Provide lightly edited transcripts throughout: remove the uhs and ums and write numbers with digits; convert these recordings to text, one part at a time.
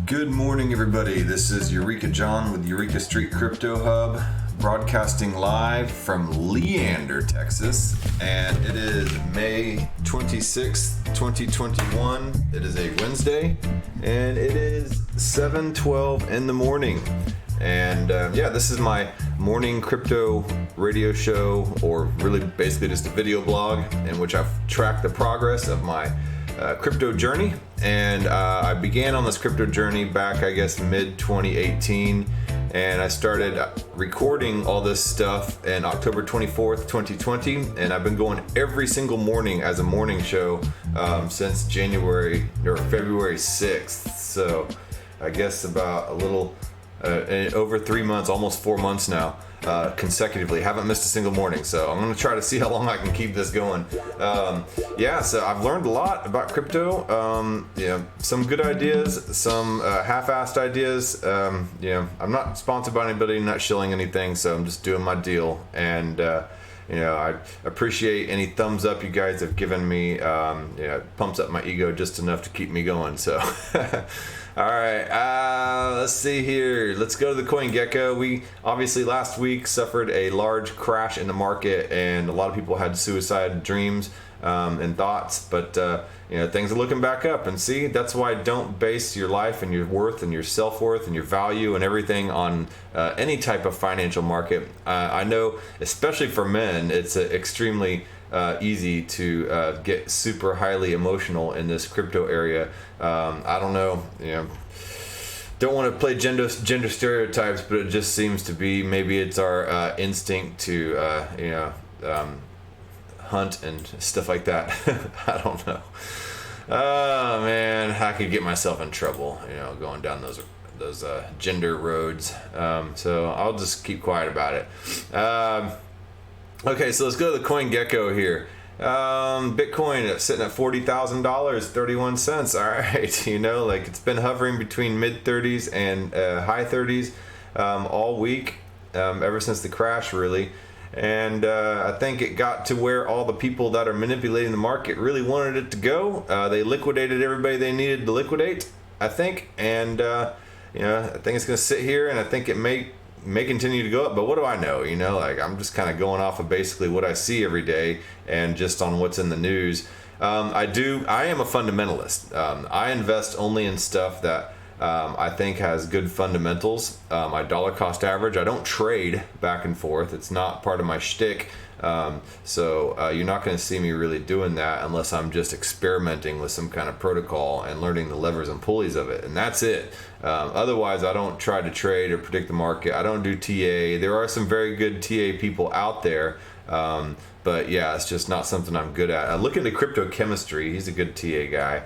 Good morning, everybody. This is Eureka John with Eureka Street Crypto Hub, broadcasting live from Leander, Texas, and it is May 26th, 2021. It is a Wednesday, and it is 7:12 in the morning. And this is my morning crypto radio show, or really basically just a video blog in which I've tracked the progress of my crypto journey. And I began on this crypto journey back, I guess, mid 2018, and I started recording all this stuff in October 24th, 2020, and I've been going every single morning as a morning show since January or February 6th. So I guess about a little over 3 months, almost 4 months now, consecutively. Haven't missed a single morning, so I'm going to try to see how long I can keep this going. So I've learned a lot about crypto. Some good ideas, some half-assed ideas. I'm not sponsored by anybody, not shilling anything, so I'm just doing my deal. And I appreciate any thumbs up you guys have given me. It pumps up my ego just enough to keep me going. So, all right, let's see here. Let's go to the CoinGecko. We obviously last week suffered a large crash in the market, and a lot of people had suicide dreams and thoughts. But things are looking back up. And see, that's why don't base your life and your worth and your self-worth and your value and everything on any type of financial market. I know, especially for men, it's extremely easy to get super highly emotional in this crypto area. I don't know, don't want to play gender stereotypes, but it just seems to be, maybe it's our instinct to hunt and stuff like that. I don't know. Oh man, I could get myself in trouble, going down those gender roads. So I'll just keep quiet about it. Okay, so let's go to the CoinGecko here. Bitcoin sitting at $40,000, 31 cents. All right, it's been hovering between mid 30s and high 30s all week, ever since the crash, really. And I think it got to where all the people that are manipulating the market really wanted it to go. They liquidated everybody they needed to liquidate, I think. And I think it's going to sit here, and I think it may continue to go up, but what do I know? I'm just kind of going off of basically what I see every day and just on what's in the news. I am a fundamentalist. I invest only in stuff that I think has good fundamentals. I dollar cost average. I don't trade back and forth. It's not part of my shtick. So you're not going to see me really doing that unless I'm just experimenting with some kind of protocol and learning the levers and pulleys of it, and that's it. Otherwise, I don't try to trade or predict the market. I don't do TA. There are some very good TA people out there, but yeah, it's just not something I'm good at. I look into crypto chemistry. He's a good TA guy.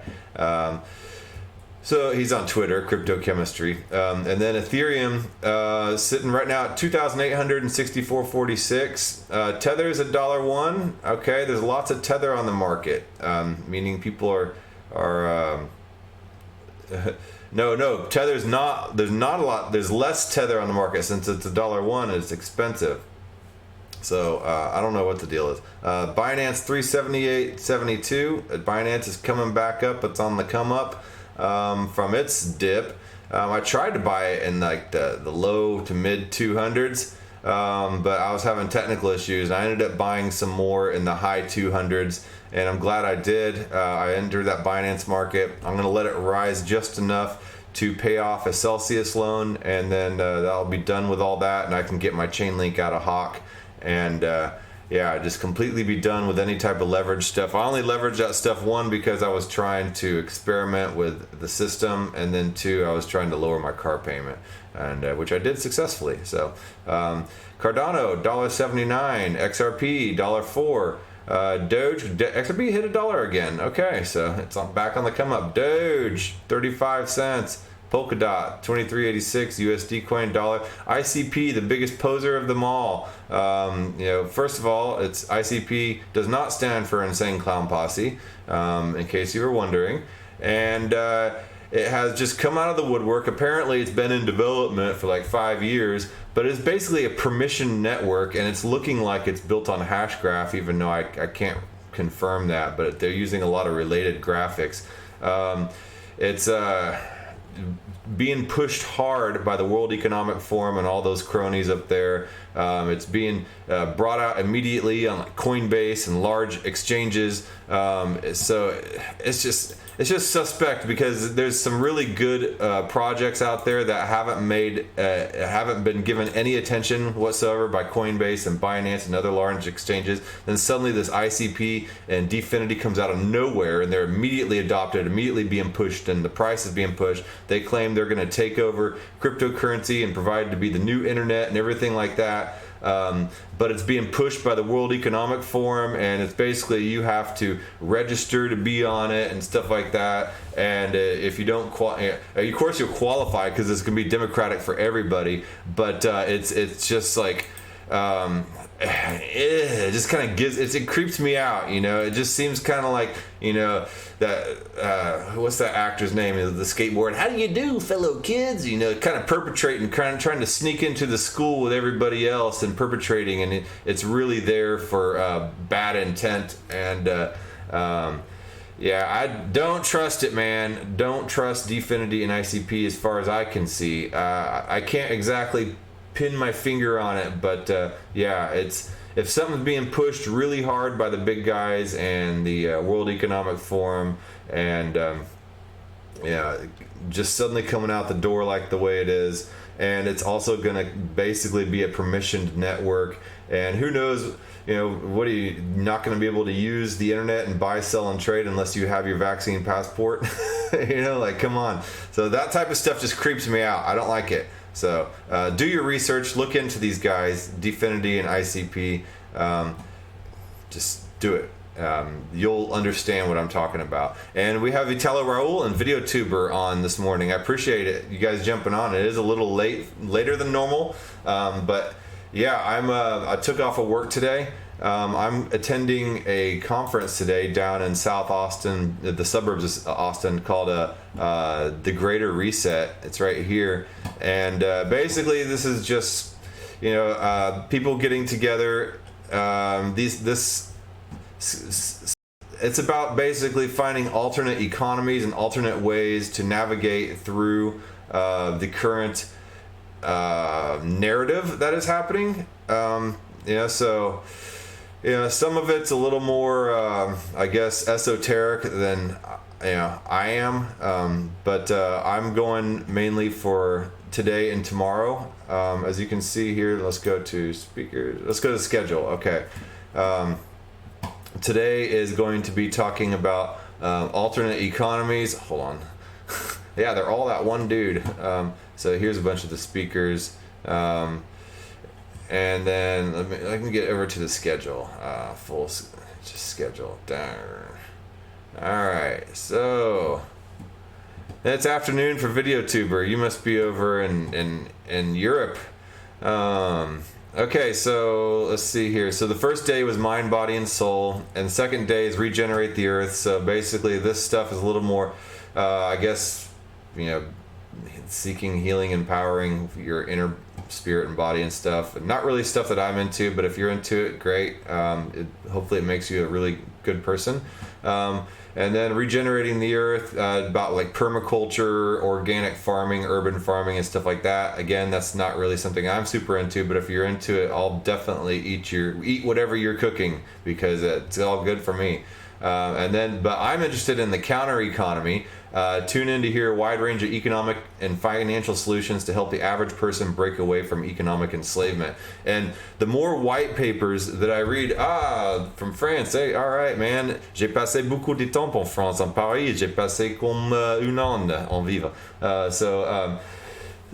So he's on Twitter, crypto chemistry. And then Ethereum sitting right now at 2,864.46. Tether's at $1. Okay, there's lots of Tether on the market, meaning people are no, Tether's not. There's not a lot. There's less Tether on the market since it's $1. It's expensive. So I don't know what the deal is. Binance 378.72. Binance is coming back up. It's on the come up from its dip. I tried to buy it in like the low to mid 200s, but I was having technical issues, and I ended up buying some more in the high 200s, and I'm glad I did. I entered that Binance market. I'm going to let it rise just enough to pay off a Celsius loan, and then that'll be done with all that, and I can get my chain link out of Hawk, and just completely be done with any type of leverage stuff. I only leveraged that stuff, one, because I was trying to experiment with the system, and then two, I was trying to lower my car payment, and which I did successfully. So Cardano $1.79, XRP $1.04, Doge, XRP hit $1 again. Okay, so it's back on the come up. Doge 35 cents. Polkadot 23.86 USD coin dollar. ICP, the biggest poser of them all. First of all, it's ICP does not stand for Insane Clown Posse, in case you were wondering, and it has just come out of the woodwork. Apparently, it's been in development for like 5 years, but it's basically a permission network, and it's looking like it's built on Hashgraph, even though I can't confirm that, but they're using a lot of related graphics. It's being pushed hard by the World Economic Forum and all those cronies up there. It's being brought out immediately on like Coinbase and large exchanges. So it's just suspect, because there's some really good projects out there that haven't been given any attention whatsoever by Coinbase and Binance and other large exchanges. Then suddenly this ICP and Definity comes out of nowhere, and they're immediately adopted, immediately being pushed, and the price is being pushed. They claim they're going to take over cryptocurrency and provide to be the new internet and everything like that. But it's being pushed by the World Economic Forum, and it's basically you have to register to be on it and stuff like that. And if you don't of course you'll qualify, because it's going to be democratic for everybody. But it's just like it just kind of it creeps me out, It just seems kind of like, that what's that actor's name, the skateboard, how do you do, fellow kids, kind of perpetrating, trying to sneak into the school with everybody else and perpetrating, and it's really there for bad intent. And I don't trust it, man. Don't trust Definity and ICP as far as I can see. I can't exactly pin my finger on it, but it's, if something's being pushed really hard by the big guys and the World Economic Forum, and just suddenly coming out the door like the way it is, and it's also going to basically be a permissioned network, and who knows, what are you not going to be able to use the internet and buy, sell, and trade unless you have your vaccine passport? Like, come on. So that type of stuff just creeps me out. I don't like it. So do your research, look into these guys, Definity and ICP. Just do it. You'll understand what I'm talking about. And we have Italo Raul and VideoTuber on this morning. I appreciate it, you guys jumping on. It is a little later than normal, but yeah, I took off of work today. I'm attending a conference today down in South Austin, the suburbs of Austin, called the Greater Reset. It's right here, and basically this is just people getting together. It's about basically finding alternate economies and alternate ways to navigate through the current narrative that is happening. So. Some of it's a little more, I guess, esoteric than I am, but I'm going mainly for today and tomorrow. As you can see here, let's go to speakers. Let's go to schedule. Okay. Today is going to be talking about alternate economies. Hold on. Yeah, they're all that one dude. So here's a bunch of the speakers. And then let me get over to the schedule. Just schedule. All right, so it's afternoon for VideoTuber. You must be over in Europe. Okay, so let's see here. So the first day was mind, body, and soul, and the second day is regenerate the earth. So basically, this stuff is a little more, I guess, seeking, healing, empowering your inner spirit and body and stuff. Not really stuff that I'm into, but if you're into it, great. Hopefully it makes you a really good person. And then regenerating the earth, about like permaculture, organic farming, urban farming, and stuff like that. Again, that's not really something I'm super into, but if you're into it, I'll definitely eat whatever you're cooking, because it's all good for me. But I'm interested in the counter economy. Tune in to hear a wide range of economic and financial solutions to help the average person break away from economic enslavement. And the more white papers that I read, from France, hey, all right, man, j'ai passé beaucoup de temps en France, en Paris, j'ai passé comme un an en vivre.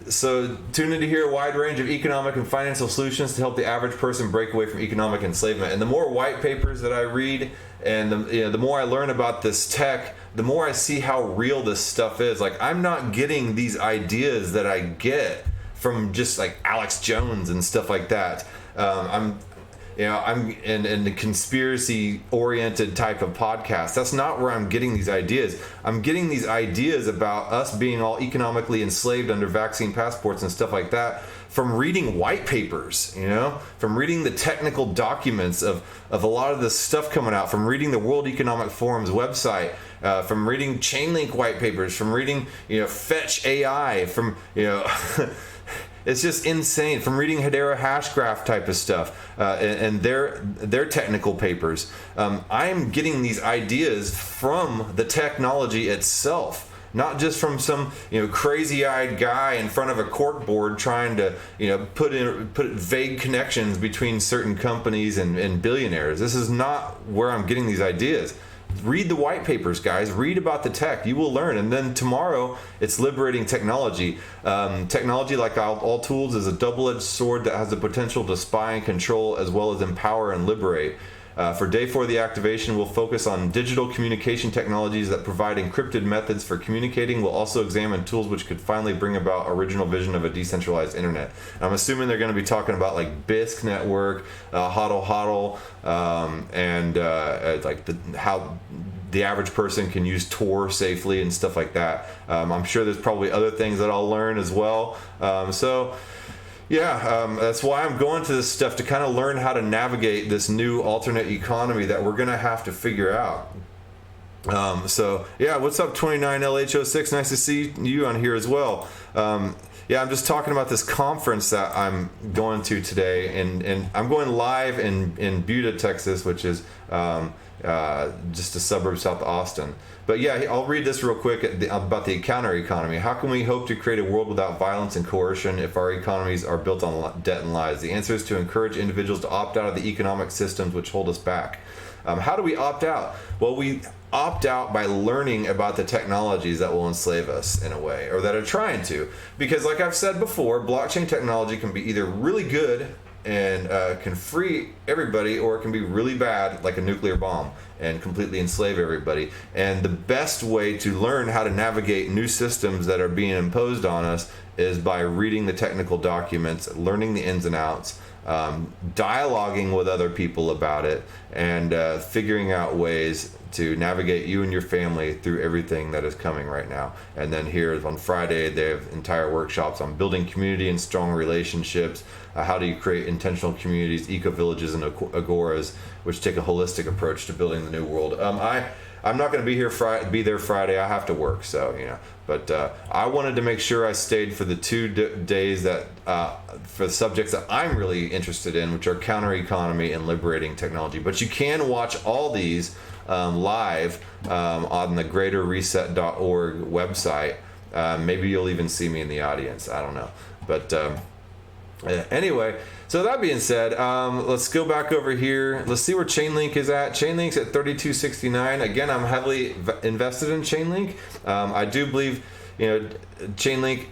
So tune in to hear a wide range of economic and financial solutions to help the average person break away from economic enslavement. And the more white papers that I read, and the more I learn about this tech, the more I see how real this stuff is. Like, I'm not getting these ideas that I get from just like Alex Jones and stuff like that. I'm in the conspiracy oriented type of podcast. That's not where I'm getting these ideas. I'm getting these ideas about us being all economically enslaved under vaccine passports and stuff like that from reading white papers, from reading the technical documents of a lot of this stuff coming out, from reading the World Economic Forum's website, from reading Chainlink white papers, from reading, Fetch AI, from, it's just insane. From reading Hedera Hashgraph type of stuff and their technical papers. I'm getting these ideas from the technology itself. Not just from some crazy-eyed guy in front of a corkboard trying to put vague connections between certain companies and billionaires. This is not where I'm getting these ideas. Read the white papers, guys. Read about the tech. You will learn. And then tomorrow, it's liberating technology. Technology, like all tools, is a double-edged sword that has the potential to spy and control as well as empower and liberate. For day 4 of the activation, we'll focus on digital communication technologies that provide encrypted methods for communicating. We'll also examine tools which could finally bring about original vision of a decentralized internet. I'm assuming they're going to be talking about like Bisq network, HODL HODL, and how the average person can use Tor safely and stuff like that. I'm sure there's probably other things that I'll learn as well. That's why I'm going to this stuff, to kind of learn how to navigate this new alternate economy that we're going to have to figure out. What's up, 29LH06? Nice to see you on here as well. I'm just talking about this conference that I'm going to today, and I'm going live in Buda, Texas, which is just a suburb south of Austin. But I'll read this real quick about the counter economy. How can we hope to create a world without violence and coercion if our economies are built on debt and lies? The answer is to encourage individuals to opt out of the economic systems which hold us back. How do we opt out? Well, we opt out by learning about the technologies that will enslave us in a way, or that are trying to. Because like I've said before, blockchain technology can be either really good and can free everybody, or it can be really bad, like a nuclear bomb, and completely enslave everybody. And the best way to learn how to navigate new systems that are being imposed on us is by reading the technical documents, learning the ins and outs, dialoguing with other people about it, and figuring out ways to navigate you and your family through everything that is coming right now. And then here on Friday, they have entire workshops on building community and strong relationships. How do you create intentional communities, eco-villages, and agoras, which take a holistic approach to building the new world. I'm not going to be there Friday. I have to work, But I wanted to make sure I stayed for the 2 days that for the subjects that I'm really interested in, which are counter economy and liberating technology. But you can watch all these live on the greaterreset.org website. Maybe you'll even see me in the audience. I don't know. But anyway, so that being said, let's go back over here. Let's see where Chainlink is at. Chainlink's at 32.69. Again, I'm heavily invested in Chainlink. I do believe, Chainlink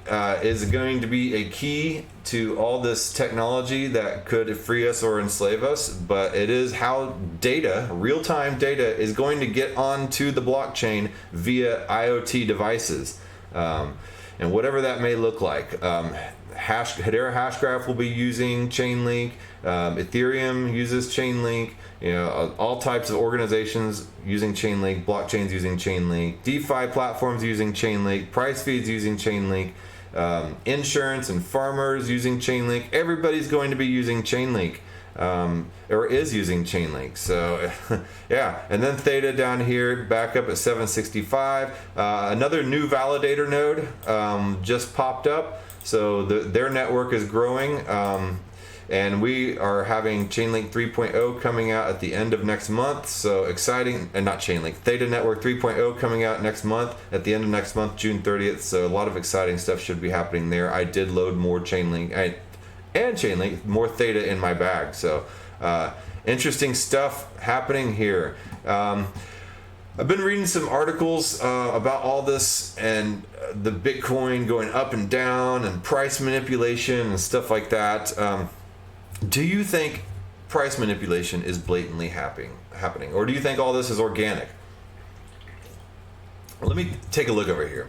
is going to be a key to all this technology that could free us or enslave us. But it is how data, real-time data, is going to get onto the blockchain via IoT devices, and whatever that may look like. Hedera Hashgraph will be using Chainlink. Ethereum uses Chainlink. All types of organizations using Chainlink. Blockchains using Chainlink. DeFi platforms using Chainlink. Price feeds using Chainlink. Insurance and farmers using Chainlink. Everybody's going to be using Chainlink. Or is using Chainlink. So and then Theta down here back up at 765. Another new validator node just popped up. So their network is growing, and we are having Chainlink 3.0 coming out at the end of next month. So exciting, and not Chainlink, Theta Network 3.0 coming out next month, at the end of next month, June 30th. So a lot of exciting stuff should be happening there. I did load more Chainlink and Chainlink, more Theta in my bag. So interesting stuff happening here. I've been reading some articles about all this and the Bitcoin going up and down and price manipulation and stuff like that. Do you think price manipulation is blatantly happening? Or do you think all this is organic? Let me take a look over here.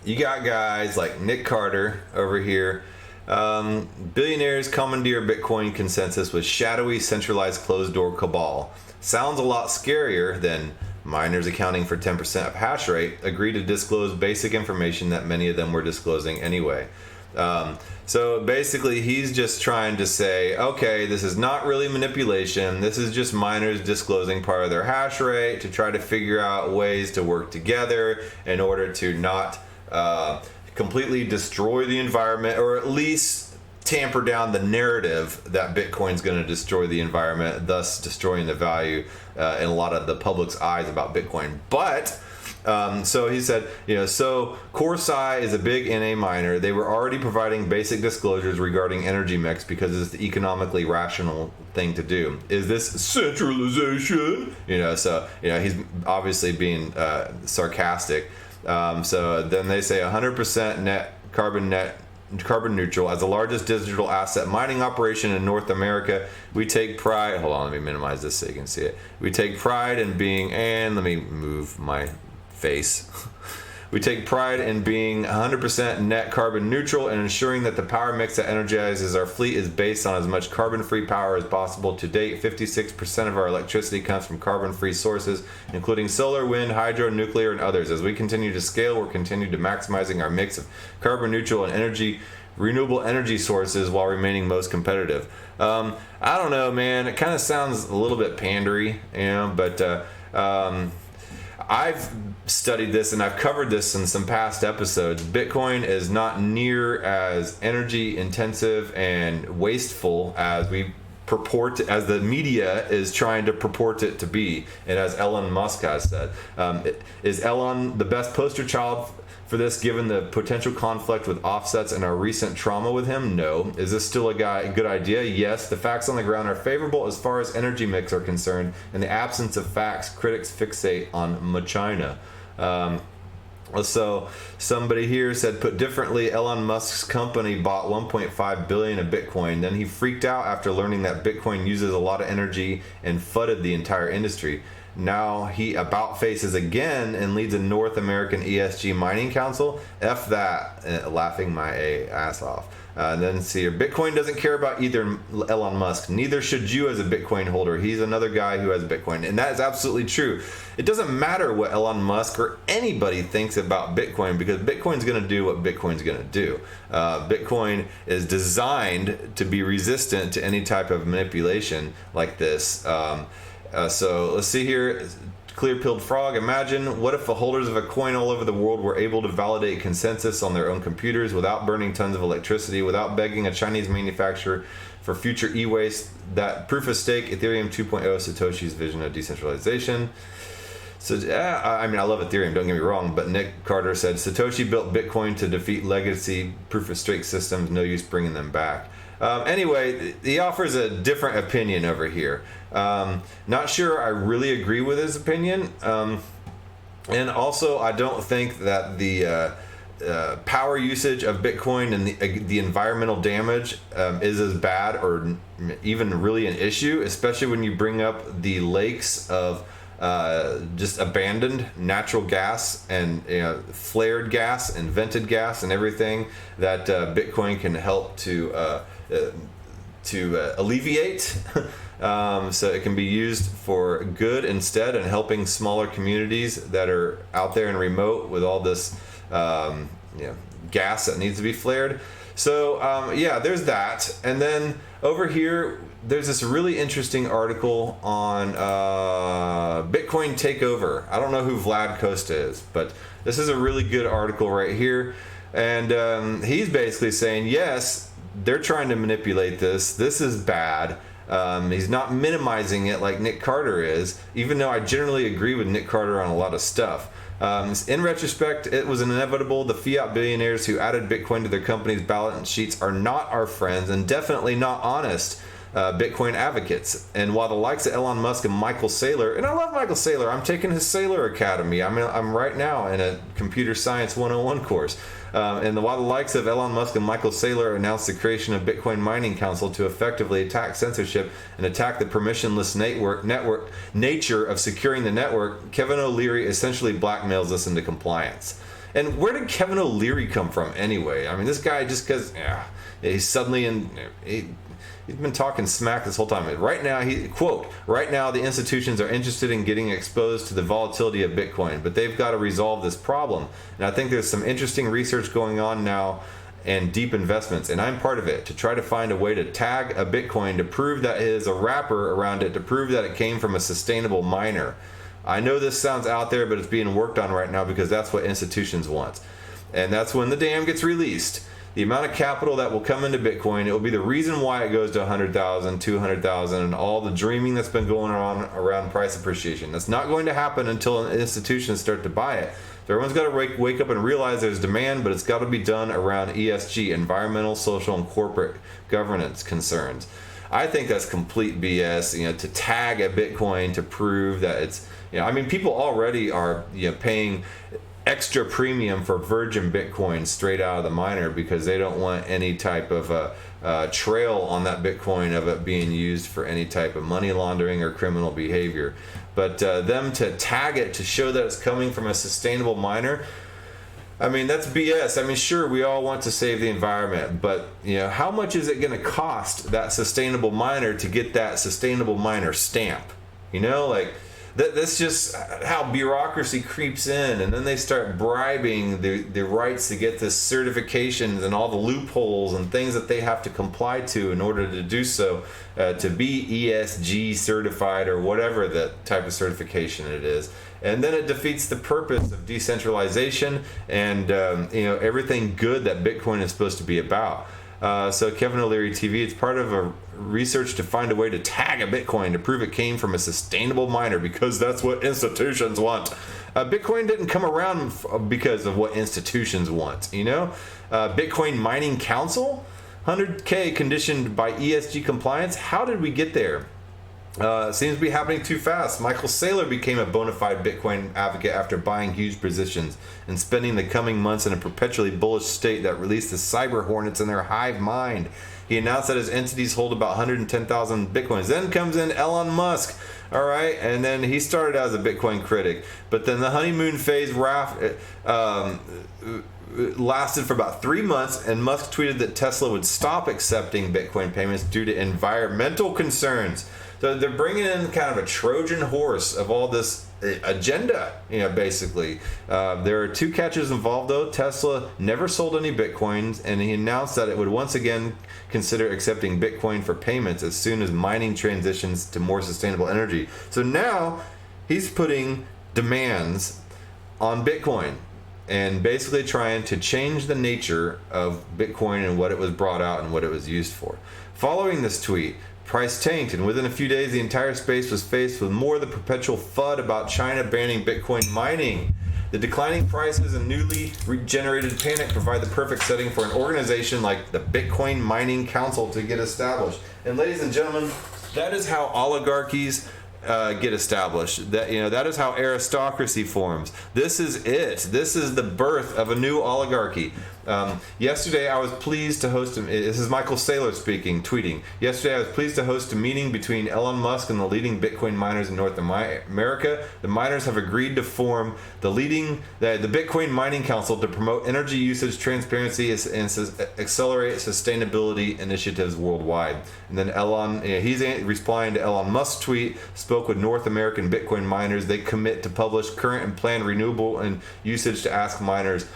You got guys like Nick Carter over here Billionaires commandeer Bitcoin consensus with shadowy centralized closed-door cabal. Sounds a lot scarier than miners accounting for 10% of hash rate agree to disclose basic information that many of them were disclosing anyway. So basically he's just trying to say, okay, this is not really manipulation. This is just miners disclosing part of their hash rate to try to figure out ways to work together in order to not completely destroy the environment, or at least tamper down the narrative that Bitcoin's going to destroy the environment, thus destroying the value in a lot of the public's eyes about Bitcoin. But so he said, so CoreSci is a big NA miner. They were already providing basic disclosures regarding energy mix because it's the economically rational thing to do. Is this centralization? So he's obviously being sarcastic. So then they say 100% carbon neutral. As the largest digital asset mining operation in North America, we take pride. Hold on, let me minimize this so you can see it. We take pride in being, and let me move my face. We take pride in being 100% net carbon neutral and ensuring that the power mix that energizes our fleet is based on as much carbon-free power as possible. To date, 56% of our electricity comes from carbon-free sources, including solar, wind, hydro, nuclear, and others. As we continue to scale, we're continuing to maximizing our mix of carbon neutral and renewable energy sources while remaining most competitive. I don't know, man. It kind of sounds a little bit pandery, but I've studied this and I've covered this in some past episodes. Bitcoin is not near as energy intensive and wasteful as as the media is trying to purport it to be, and as Elon Musk has said. Is Elon the best poster child for this, given the potential conflict with offsets and our recent trauma with him? No. Is this still a good idea? Yes. The facts on the ground are favorable as far as energy mix are concerned. In the absence of facts, critics fixate on Machina. So somebody here said, put differently, Elon Musk's company bought 1.5 billion of Bitcoin. Then he freaked out after learning that Bitcoin uses a lot of energy and fudded the entire industry. Now he about faces again and leads a North American ESG mining council. F that, laughing my ass off. And then see here, Bitcoin doesn't care about either Elon Musk. Neither should you as a Bitcoin holder. He's another guy who has Bitcoin. And that is absolutely true. It doesn't matter what Elon Musk or anybody thinks about Bitcoin, because Bitcoin's going to do what Bitcoin's going to do. Bitcoin is designed to be resistant to any type of manipulation like this. So let's see here. Clear-pilled frog. Imagine, what if the holders of a coin all over the world were able to validate consensus on their own computers without burning tons of electricity, without begging a Chinese manufacturer for future e-waste? That proof of stake, Ethereum 2.0, Satoshi's vision of decentralization. So, I love Ethereum, don't get me wrong, but Nick Carter said, Satoshi built Bitcoin to defeat legacy proof of stake systems, no use bringing them back. Anyway, he offers a different opinion over here. Not sure I really agree with his opinion. And also, I don't think that the power usage of Bitcoin and the environmental damage is as bad or even really an issue, especially when you bring up the lakes of just abandoned natural gas and flared gas and vented gas and everything that Bitcoin can help to alleviate. So it can be used for good instead, and helping smaller communities that are out there and remote with all this gas that needs to be flared. So there's that. And then over here, there's this really interesting article on Bitcoin Takeover. I don't know who Vlad Costa is, but this is a really good article right here. And he's basically saying, yes, they're trying to manipulate this. This is bad. He's not minimizing it like Nick Carter is, even though I generally agree with Nick Carter on a lot of stuff. In retrospect, it was inevitable. The fiat billionaires who added Bitcoin to their company's balance sheets are not our friends, and definitely not honest Bitcoin advocates. And while the likes of Elon Musk and Michael Saylor, and I love Michael Saylor, I'm taking his Saylor Academy. I'm right now in a computer science 101 course. And while the likes of Elon Musk and Michael Saylor announced the creation of Bitcoin Mining Council to effectively attack censorship and attack the permissionless network nature of securing the network, Kevin O'Leary essentially blackmails us into compliance. And where did Kevin O'Leary come from anyway? I mean, this guy just because, he's suddenly he's been talking smack this whole time. Right now, right now the institutions are interested in getting exposed to the volatility of Bitcoin, but they've got to resolve this problem. And I think there's some interesting research going on now and deep investments, and I'm part of it, to try to find a way to tag a Bitcoin to prove that it is a wrapper around it, to prove that it came from a sustainable miner. I know this sounds out there, but it's being worked on right now because that's what institutions want. And that's when the dam gets released. The amount of capital that will come into Bitcoin, it will be the reason why it goes to 100,000, 200,000, and all the dreaming that's been going on around price appreciation. That's not going to happen until institutions start to buy it. So everyone's got to wake up and realize there's demand, but it's got to be done around ESG, environmental, social, and corporate governance concerns. I think that's complete BS, to tag a Bitcoin to prove that it's, people already are, paying extra premium for virgin Bitcoin straight out of the miner because they don't want any type of trail on that Bitcoin of it being used for any type of money laundering or criminal behavior. But them to tag it to show that it's coming from a sustainable miner, that's BS. Sure, we all want to save the environment, but how much is it going to cost that sustainable miner to get that sustainable miner stamp? That's just how bureaucracy creeps in, and then they start bribing the rights to get this certifications and all the loopholes and things that they have to comply to in order to do so, to be ESG certified or whatever the type of certification it is. And then it defeats the purpose of decentralization and everything good that Bitcoin is supposed to be about. So Kevin O'Leary TV, it's part of a research to find a way to tag a Bitcoin to prove it came from a sustainable miner because that's what institutions want. Bitcoin didn't come around because of what institutions want, Bitcoin Mining Council, 100K conditioned by ESG compliance. How did we get there? Seems to be happening too fast. Michael Saylor became a bona fide Bitcoin advocate after buying huge positions and spending the coming months in a perpetually bullish state that released the cyber hornets in their hive mind. He announced that his entities hold about 110,000 Bitcoins. Then comes in Elon Musk, all right, and then he started as a Bitcoin critic. But then the honeymoon phase lasted for about 3 months, and Musk tweeted that Tesla would stop accepting Bitcoin payments due to environmental concerns. So they're bringing in kind of a Trojan horse of all this agenda, basically. There are two catches involved, though. Tesla never sold any Bitcoins, and he announced that it would once again consider accepting Bitcoin for payments as soon as mining transitions to more sustainable energy. So now he's putting demands on Bitcoin and basically trying to change the nature of Bitcoin and what it was brought out and what it was used for. Following this tweet, price tanked, and within a few days the entire space was faced with more of the perpetual FUD about China banning Bitcoin mining. The declining prices and newly regenerated panic provide the perfect setting for an organization like the Bitcoin Mining Council to get established. And ladies and gentlemen, that is how oligarchies get established. That is how aristocracy forms. This is it. This is the birth of a new oligarchy. Yesterday, I was pleased to host this is Michael Saylor speaking, tweeting. Yesterday, I was pleased to host a meeting between Elon Musk and the leading Bitcoin miners in North America. The miners have agreed to form the Bitcoin Mining Council to promote energy usage transparency and accelerate sustainability initiatives worldwide. And then Elon, he's responding to Elon Musk's tweet, spoke with North American Bitcoin miners. They commit to publish current and planned renewable and usage to ask miners.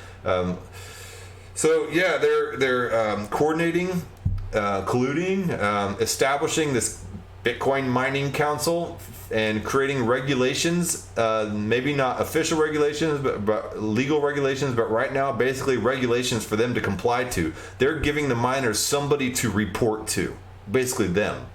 So yeah, they're coordinating, colluding, establishing this Bitcoin Mining Council and creating regulations, maybe not official regulations, but legal regulations, but right now basically regulations for them to comply to. They're giving the miners somebody to report to, basically them.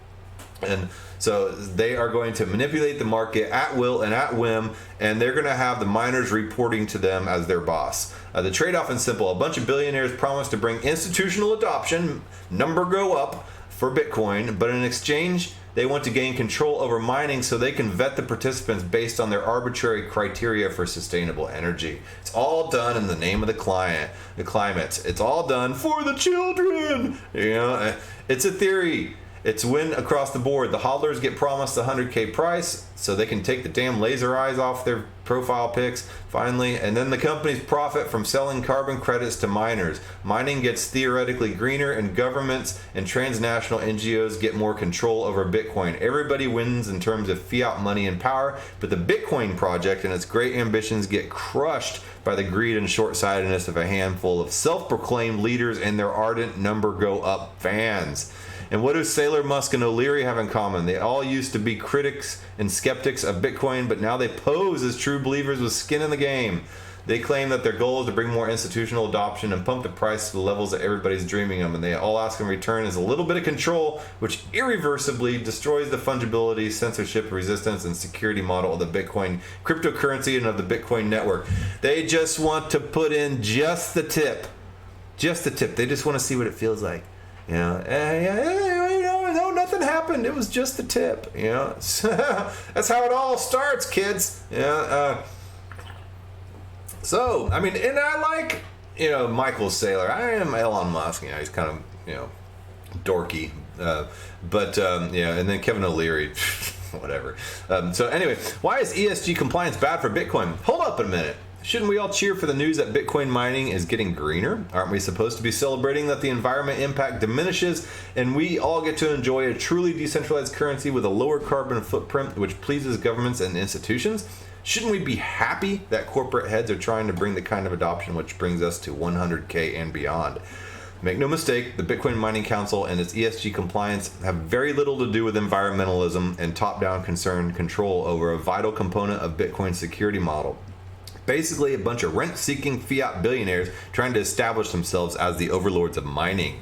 And so they are going to manipulate the market at will and at whim, and they're going to have the miners reporting to them as their boss. The trade-off is simple. A bunch of billionaires promise to bring institutional adoption, number go up, for Bitcoin, but in exchange, they want to gain control over mining so they can vet the participants based on their arbitrary criteria for sustainable energy. It's all done in the name of the climate. It's all done for the children. It's a theory. It's win across the board. The hodlers get promised the 100K price so they can take the damn laser eyes off their profile pics finally, and then the companies profit from selling carbon credits to miners. Mining gets theoretically greener, and governments and transnational NGOs get more control over Bitcoin. Everybody wins in terms of fiat money and power, but the Bitcoin project and its great ambitions get crushed by the greed and short-sightedness of a handful of self-proclaimed leaders and their ardent number go up fans. And what do Saylor, Musk, and O'Leary have in common? They all used to be critics and skeptics of Bitcoin, but now they pose as true believers with skin in the game. They claim that their goal is to bring more institutional adoption and pump the price to the levels that everybody's dreaming of, and they all ask in return is a little bit of control, which irreversibly destroys the fungibility, censorship, resistance, and security model of the Bitcoin cryptocurrency and of the Bitcoin network. They just want to put in just the tip. Just the tip. They just want to see what it feels like. You know, no, nothing happened. It was just the tip. You know, that's how it all starts, kids. Yeah. So, I mean, and I like, you know, Michael Saylor. I am Elon Musk. You know, he's kind of, you know, dorky. Yeah, and then Kevin O'Leary, whatever. So anyway, why is ESG compliance bad for Bitcoin? Hold up a minute. Shouldn't we all cheer for the news that Bitcoin mining is getting greener? Aren't we supposed to be celebrating that the environment impact diminishes and we all get to enjoy a truly decentralized currency with a lower carbon footprint which pleases governments and institutions? Shouldn't we be happy that corporate heads are trying to bring the kind of adoption which brings us to 100K and beyond? Make no mistake, the Bitcoin Mining Council and its ESG compliance have very little to do with environmentalism and top-down concern control over a vital component of Bitcoin's security model. Basically, a bunch of rent-seeking fiat billionaires trying to establish themselves as the overlords of mining.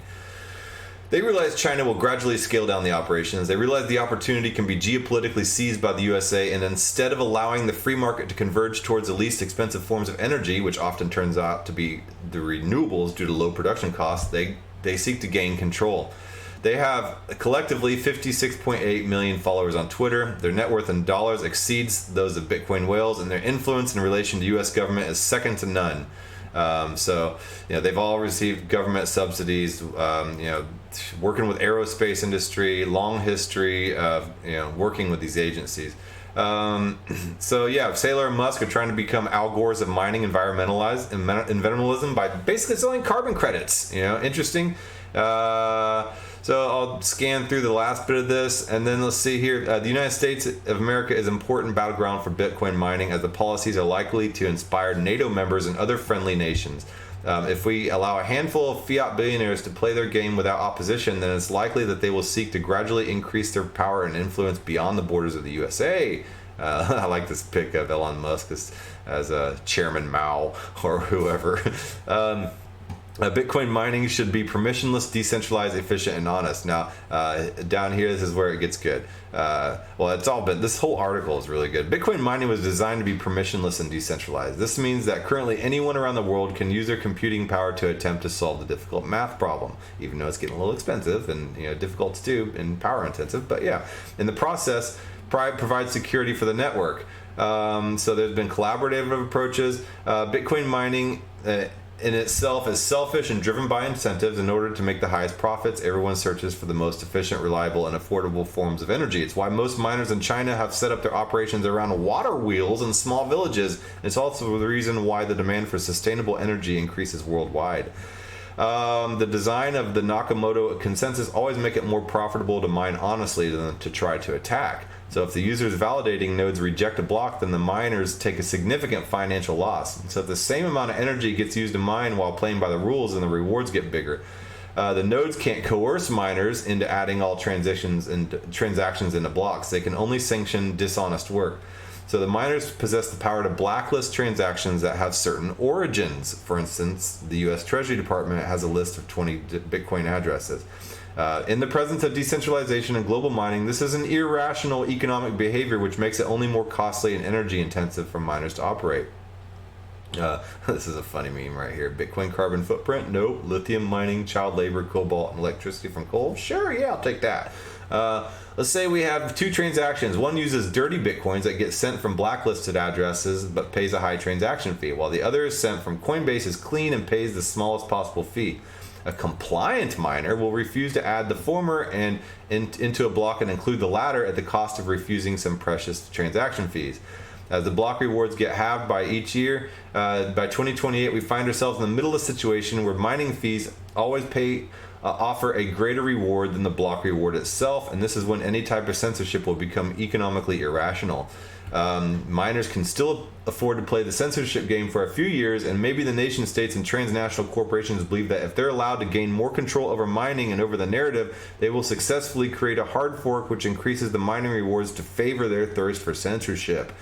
They realize China will gradually scale down the operations. They realize the opportunity can be geopolitically seized by the USA, and instead of allowing the free market to converge towards the least expensive forms of energy, which often turns out to be the renewables due to low production costs, they seek to gain control. They have collectively 56.8 million followers on Twitter. Their net worth in dollars exceeds those of Bitcoin whales, and their influence in relation to U.S. government is second to none. So, you know, they've all received government subsidies, you know, working with aerospace industry, long history of, you know, working with these agencies. So yeah, Saylor and Musk are trying to become Al Gore's of mining environmentalism by basically selling carbon credits. You know, interesting. So I'll scan through the last bit of this, and then let's see here. The United States of America is an important battleground for Bitcoin mining, as the policies are likely to inspire NATO members and other friendly nations. If we allow a handful of fiat billionaires to play their game without opposition, then it's likely that they will seek to gradually increase their power and influence beyond the borders of the USA. I like this pic of Elon Musk as Chairman Mao or whoever. Bitcoin mining should be permissionless, decentralized, efficient, and honest. Now, down here, this is where it gets good. Well, it's all been, this whole article is really good. Bitcoin mining was designed to be permissionless and decentralized. This means that currently anyone around the world can use their computing power to attempt to solve the difficult math problem, even though it's getting a little expensive and, you know, difficult to do and power intensive. But yeah, in the process, provides security for the network. So there's been collaborative approaches. Bitcoin mining in itself is selfish and driven by incentives. In order to make the highest profits, everyone searches for the most efficient, reliable, and affordable forms of energy. It's why most miners in China have set up their operations around water wheels in small villages. It's also the reason why the demand for sustainable energy increases worldwide. The design of the Nakamoto consensus always make it more profitable to mine honestly than to try to attack. So if the users validating nodes reject a block, then the miners take a significant financial loss. So if the same amount of energy gets used to mine while playing by the rules, then the rewards get bigger. The nodes can't coerce miners into adding all transactions into blocks. They can only sanction dishonest work. So the miners possess the power to blacklist transactions that have certain origins. For instance, the U.S. Treasury Department has a list of 20 Bitcoin addresses. In the presence of decentralization and global mining, this is an irrational economic behavior which makes it only more costly and energy intensive for miners to operate. This is a funny meme right here. Bitcoin carbon footprint? No. Lithium mining, child labor, cobalt, and electricity from coal? Sure, yeah, I'll take that. Let's say we have two transactions. One uses dirty Bitcoins that get sent from blacklisted addresses but pays a high transaction fee, while the other is sent from Coinbase's clean and pays the smallest possible fee. A compliant miner will refuse to add the former and into a block and include the latter at the cost of refusing some precious transaction fees. As the block rewards get halved by each year, by 2028 we find ourselves in the middle of a situation where mining fees always offer a greater reward than the block reward itself, and this is when any type of censorship will become economically irrational. Miners can still afford to play the censorship game for a few years, and maybe the nation states and transnational corporations believe that if they're allowed to gain more control over mining and over the narrative, they will successfully create a hard fork which increases the mining rewards to favor their thirst for censorship.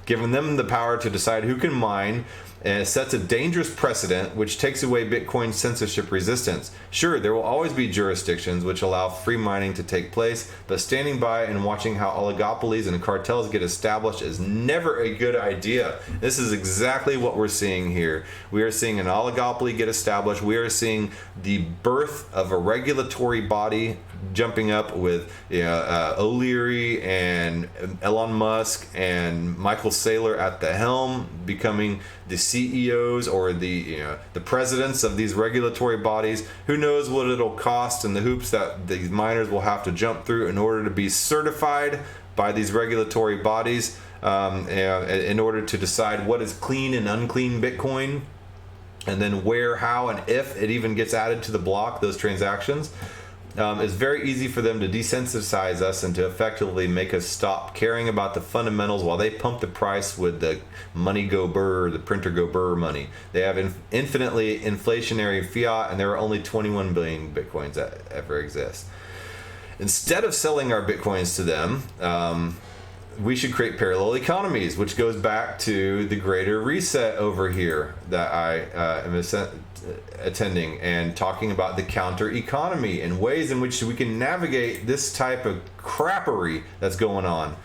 Giving them the power to decide who can mine sets a dangerous precedent which takes away Bitcoin's censorship resistance. Sure, there will always be jurisdictions which allow free mining to take place, but standing by and watching how oligopolies and cartels get established is never a good idea. This is exactly what we're seeing here. We are seeing an oligopoly get established. We are seeing the birth of a regulatory body jumping up with O'Leary and Elon Musk and Michael Saylor at the helm, becoming the CEOs or the presidents of these regulatory bodies. Who knows what it'll cost and the hoops that these miners will have to jump through in order to be certified by these regulatory bodies, in order to decide what is clean and unclean Bitcoin, and then where, how, and if it even gets added to the block, those transactions. It's very easy for them to desensitize us and to effectively make us stop caring about the fundamentals while they pump the price with the money go burr, the printer go burr money. They have infinitely inflationary fiat, and there are only 21 billion Bitcoins that ever exist. Instead of selling our Bitcoins to them, we should create parallel economies, which goes back to the greater reset over here that I am attending, and talking about the counter economy and ways in which we can navigate this type of crappery that's going on.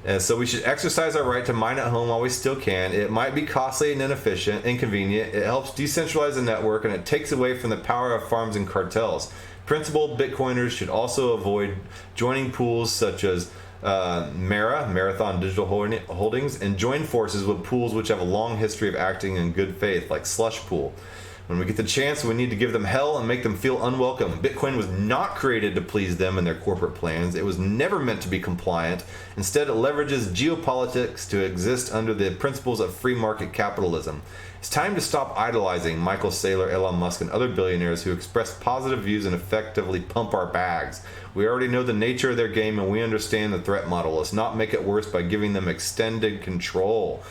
And so we should exercise our right to mine at home while we still can. It might be costly and inconvenient. It helps decentralize the network, and it takes away from the power of farms and cartels. Principled Bitcoiners should also avoid joining pools such as Marathon Digital Holdings, and join forces with pools which have a long history of acting in good faith, like Slush Pool. When we get the chance, we need to give them hell and make them feel unwelcome. Bitcoin was not created to please them and their corporate plans. It was never meant to be compliant. Instead, it leverages geopolitics to exist under the principles of free market capitalism. It's time to stop idolizing Michael Saylor, Elon Musk, and other billionaires who express positive views and effectively pump our bags. We already know the nature of their game, and we understand the threat model. Let's not make it worse by giving them extended control,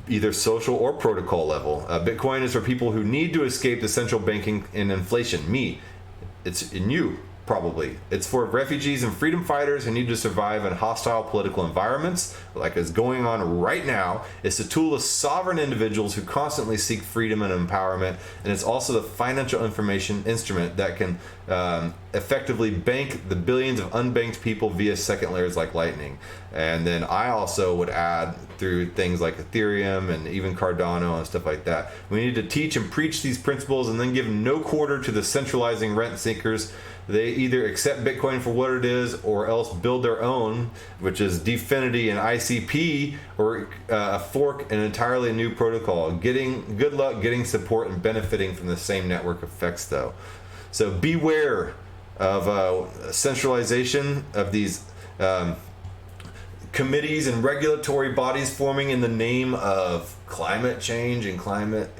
either social or protocol level. Bitcoin is for people who need to escape the central banking and inflation. Me. It's in you. Probably. It's for refugees and freedom fighters who need to survive in hostile political environments, like is going on right now. It's a tool of sovereign individuals who constantly seek freedom and empowerment, and it's also the financial information instrument that can effectively bank the billions of unbanked people via second layers like Lightning. And then I also would add through things like Ethereum and even Cardano and stuff like that. We need to teach and preach these principles and then give no quarter to the centralizing rent seekers. They either accept Bitcoin for what it is or else build their own, which is Dfinity and ICP, or a fork, an entirely new protocol. Good luck getting support and benefiting from the same network effects, though. So beware of centralization of these committees and regulatory bodies forming in the name of climate change and climate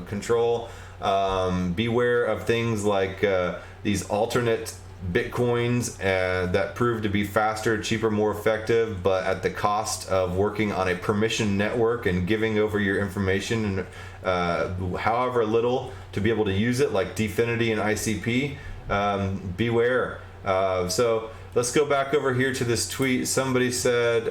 control. Beware of things like these alternate Bitcoins that prove to be faster, cheaper, more effective, but at the cost of working on a permission network and giving over your information and however little to be able to use it, like Dfinity and ICP. Beware. So let's go back over here to this tweet. Somebody said,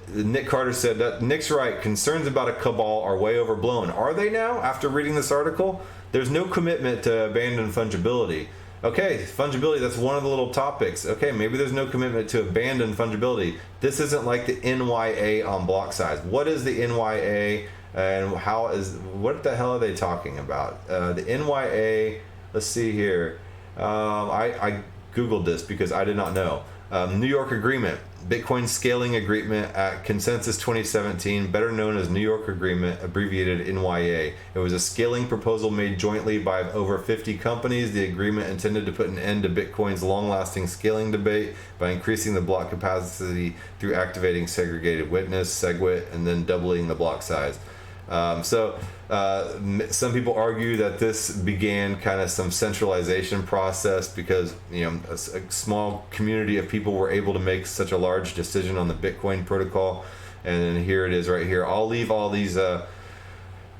Nick Carter said that Nick's right. Concerns about a cabal are way overblown. Are they now, after reading this article? There's no commitment to abandon fungibility. Okay, fungibility, that's one of the little topics. Okay, maybe there's no commitment to abandon fungibility. This isn't like the NYA on block size. What is the NYA, and what the hell are they talking about? The NYA, let's see here. I Googled this because I did not know. New York Agreement, Bitcoin Scaling Agreement at Consensus 2017, better known as New York Agreement, abbreviated NYA. It was a scaling proposal made jointly by over 50 companies. The agreement intended to put an end to Bitcoin's long-lasting scaling debate by increasing the block capacity through activating segregated witness, SegWit, and then doubling the block size. Some people argue that this began kind of some centralization process because a small community of people were able to make such a large decision on the Bitcoin protocol. And then here it is right here. I'll leave all these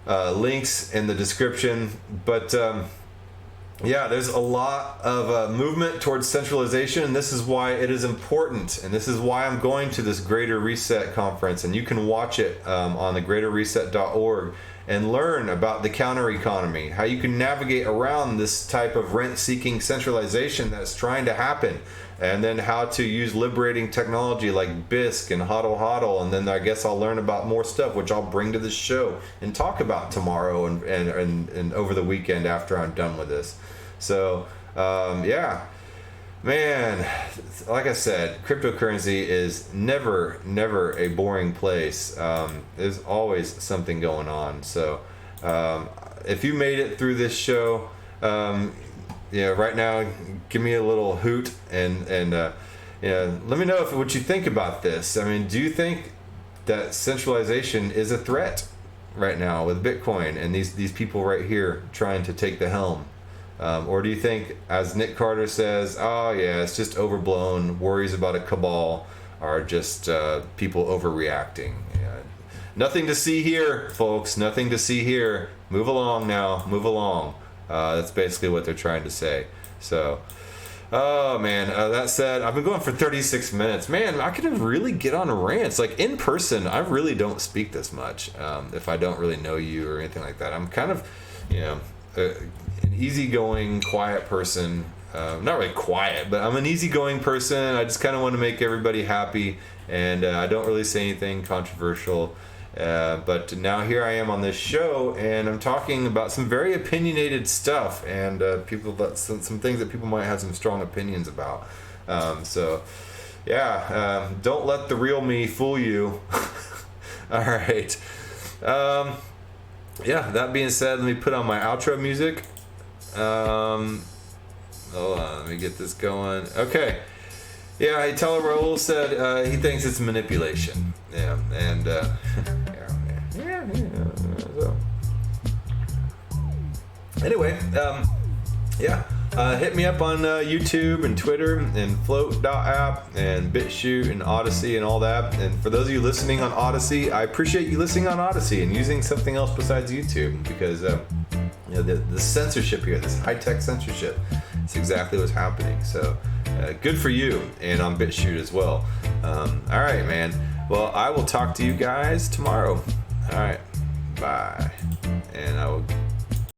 links in the description, but there's a lot of movement towards centralization, and this is why it is important, and this is why I'm going to this Greater Reset conference, and you can watch it on the greaterreset.org and learn about the counter economy, how you can navigate around this type of rent-seeking centralization that's trying to happen, and then how to use liberating technology like BISC and HODL, and then I guess I'll learn about more stuff, which I'll bring to this show and talk about tomorrow and over the weekend after I'm done with this. So, man, like I said, cryptocurrency is never a boring place. There's always something going on. So, if you made it through this show, right now, give me a little hoot and let me know what you think about this. I mean, do you think that centralization is a threat right now with Bitcoin and these people right here trying to take the helm? Or do you think, as Nick Carter says, oh yeah, it's just overblown, worries about a cabal are just people overreacting? Nothing to see here, folks, nothing to see here. Move along now, move along. That's basically what they're trying to say. So, oh man, that said, I've been going for 36 minutes. Man, I could really get on rants. Like in person, I really don't speak this much if I don't really know you or anything like that. I'm kind of, an easygoing, quiet person. Not really quiet, but I'm an easygoing person. I just kind of want to make everybody happy, and I don't really say anything controversial. But now here I am on this show, and I'm talking about some very opinionated stuff, and some things that people might have some strong opinions about. Don't let the real me fool you. All right. That being said, let me put on my outro music. Hold on, let me get this going. Okay. Yeah, Taylor Raoul said he thinks it's manipulation. Yeah, and so. Anyway, hit me up on YouTube and Twitter and Float.app and BitChute and Odyssey and all that. And for those of you listening on Odyssey, I appreciate you listening on Odyssey and using something else besides YouTube, because the censorship here, this high-tech censorship, it's exactly what's happening. So good for you, and on BitChute as well. All right, man. Well, I will talk to you guys tomorrow. All right. Bye. And I will